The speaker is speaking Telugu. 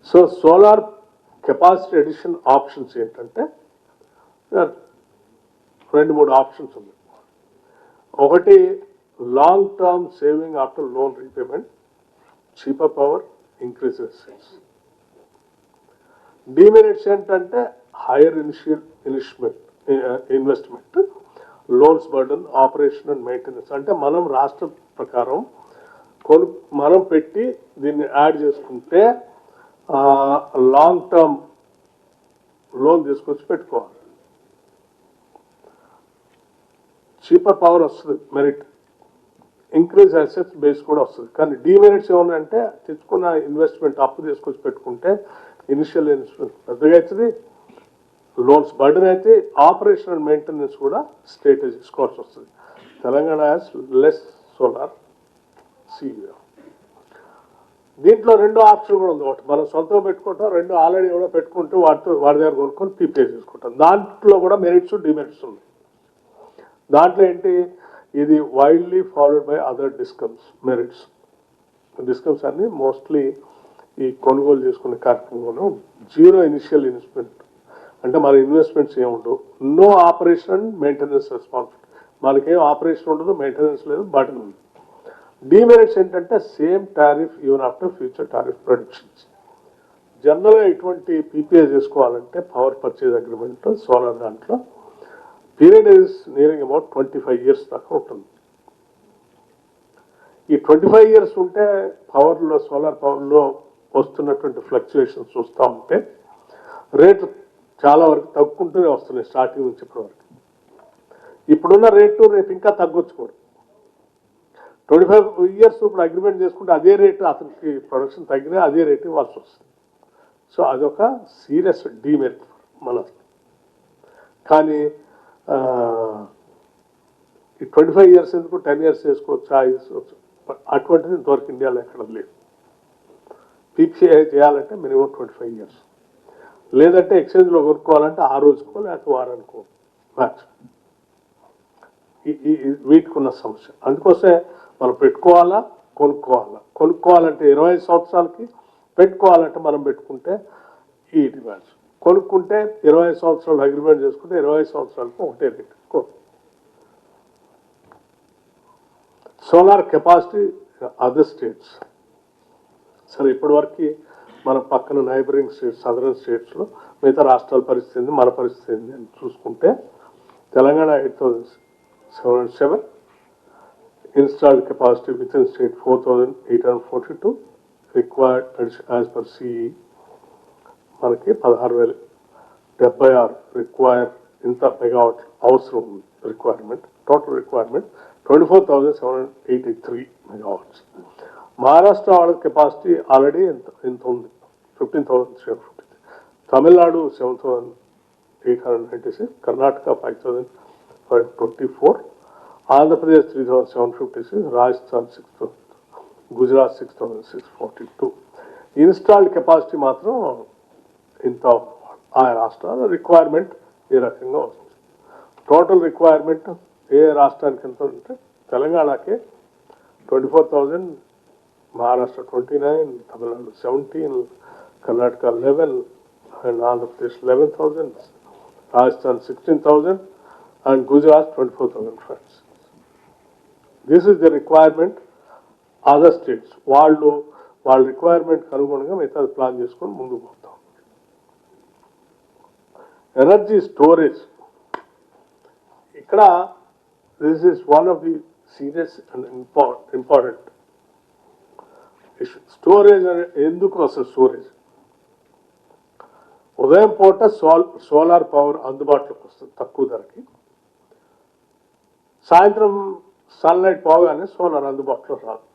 So solar capacity addition options ఏంటంటే 2-3 ఆప్షన్స్ ఉన్నాయి. ఒకటి long term saving after loan repayment, cheaper power, increase sales. Demerits ఏంటంటే higher investment, loans burden, operation and maintenance. అంటే మనం రాష్ట్ర ప్రకారం మనం పెట్టి దీన్ని యాడ్ చేసుకుంటే లాంగ్ టర్మ్ లోన్ తీసుకొచ్చి పెట్టుకోవాలి. చీపర్ పవర్ వస్తుంది, మెరిట్, ఇంక్రీజ్ అసెట్స్ బేస్ కూడా వస్తుంది. కానీ డిమెరిట్స్ ఏమన్నాయంటే తెచ్చుకున్న ఇన్వెస్ట్మెంట్ అప్పు తీసుకొచ్చి పెట్టుకుంటే ఇనిషియల్ ఇన్వెస్ట్మెంట్ పెద్దగా అవుతుంది, లోన్స్ బర్డెన్ అయితే, ఆపరేషన్ అండ్ మెయింటెనెన్స్ కూడా స్టేట్ తీసుకోవాల్సి వస్తుంది. Telangana has less solar CEO. దీంట్లో 2 ఆప్షన్ కూడా ఉంది. ఒకటి మనం సొంతంగా పెట్టుకుంటాం, 2 ఆల్రెడీ కూడా పెట్టుకుంటూ వాడి దగ్గర కొనుక్కొని పీపీఏ చేసుకుంటాం. దాంట్లో కూడా మెరిట్స్ డిమెరిట్స్ ఉన్నాయి. దాంట్లో ఏంటి, ఇది widely followed by other discoms. Merits discoms అన్ని మోస్ట్లీ ఈ కొనుగోలు చేసుకునే కార్యక్రమంలో జీరో ఇనిషియల్ ఇన్వెస్ట్మెంట్, అంటే మన ఇన్వెస్ట్మెంట్స్ ఏముండవు, no operation and maintenance responsibility. మనకేం ఆపరేషన్ ఉండదు, మెయింటెనెన్స్ లేదు, బటన్ ఉంది. డిమెరిట్స్ ఏంటంటే same tariff even after future tariff predictions. జనరల్గా ఇటువంటి పీపీఏ చేసుకోవాలంటే పవర్ పర్చేజ్ అగ్రిమెంట్ సోలార్ దాంట్లో period is nearing about 25 years దాకా ఉంటుంది. ఈ 25 years ఉంటే పవర్లో, సోలార్ పవర్లో వస్తున్నటువంటి ఫ్లక్చుయేషన్స్ చూస్తూ ఉంటే రేటు చాలా వరకు తగ్గుకుంటూనే వస్తున్నాయి స్టార్టింగ్ నుంచి ఇప్పటి వరకు. ఇప్పుడున్న రేటు రేపు ఇంకా తగ్గొచ్చు కూడా. 25 years ఇప్పుడు అగ్రిమెంట్ చేసుకుంటే అదే రేటు, అతనికి ప్రొడక్షన్ తగ్గినా అదే రేటు ఇవ్వాల్సి వస్తుంది. సో అదొక సీరియస్ డిమెరిట్ మనకి. కానీ ఈ 25 years ఎందుకు, 10 years చేసుకోవచ్చు, చేసుకోవచ్చు. అటువంటిది ఇంతవరకు ఇండియాలో ఎక్కడ లేదు. పీపీఏ చేయాలంటే మినిమం 25 years, లేదంటే ఎక్స్చేంజ్లో కొనుక్కోవాలంటే ఆ రోజుకో లేకపోతే వారానికో మ్యాక్స్. వీటికి ఉన్న సమస్య. అందుకోసమే మనం పెట్టుకోవాలా, కొనుక్కోవాలంటే 25 సంవత్సరాలకి, పెట్టుకోవాలంటే మనం పెట్టుకుంటే ఈ డిమాండ్స్. కొనుక్కుంటే 25 సంవత్సరాలు అగ్రిమెంట్ చేసుకుంటే 25 సంవత్సరాలకు ఒకటే rate. Solar capacity other states. సరే, ఇప్పటివరకు మన పక్కన నైబరింగ్ స్టేట్స్, సదరన్ స్టేట్స్లో మిగతా రాష్ట్రాల పరిస్థితి, మన పరిస్థితి ఏంది అని చూసుకుంటే Telangana 8,707, installed capacity with in state 4,842, required as per CE మనకి 16,076 రిక్వైర్. ఇంత మెగావాట్ అవసరం ఉంది requirement. Total requirement 24,783 megawatts. Maharashtra వాళ్ళ కెపాసిటీ ఆల్రెడీ ఎంత ఉంది, 15,350. తమిళనాడు 7,896, కర్ణాటక 5,524, ఆంధ్రప్రదేశ్ 3,756, రాజస్థాన్ 6,000, గుజరాత్ 6,642. ఇన్స్టాల్డ్ కెపాసిటీ మాత్రం ఇంత. ఆ రాష్ట్రాల రిక్వైర్మెంట్ ఏ రకంగా వస్తుంది. టోటల్ రిక్వైర్మెంట్ ఏ రాష్ట్రానికి ఎంత ఉంటే తెలంగాణకే 24,000, Maharashtra 29, Tamil Nadu 17, Karnataka 11, and Andhra Pradesh 11,000, Rajasthan 16,000, and Gujarat 24,000. This is the requirement. Other states వాళ్ళ రిక్వైర్మెంట్ అనుగుణంగా మిగతా ప్లాన్ చేసుకొని ముందుకు పోతాం. ఎనర్జీ స్టోరేజ్ ఇక్కడ this is one of the serious and important issue. Storage ఎందుకు అసలు స్టోరేజ్? ఉదయం పూట సోలార్ పవర్ అందుబాటులోకి వస్తుంది తక్కువ ధరకి, సాయంత్రం సన్లైట్ పోగానే సోలార్ అందుబాటులో రాదు.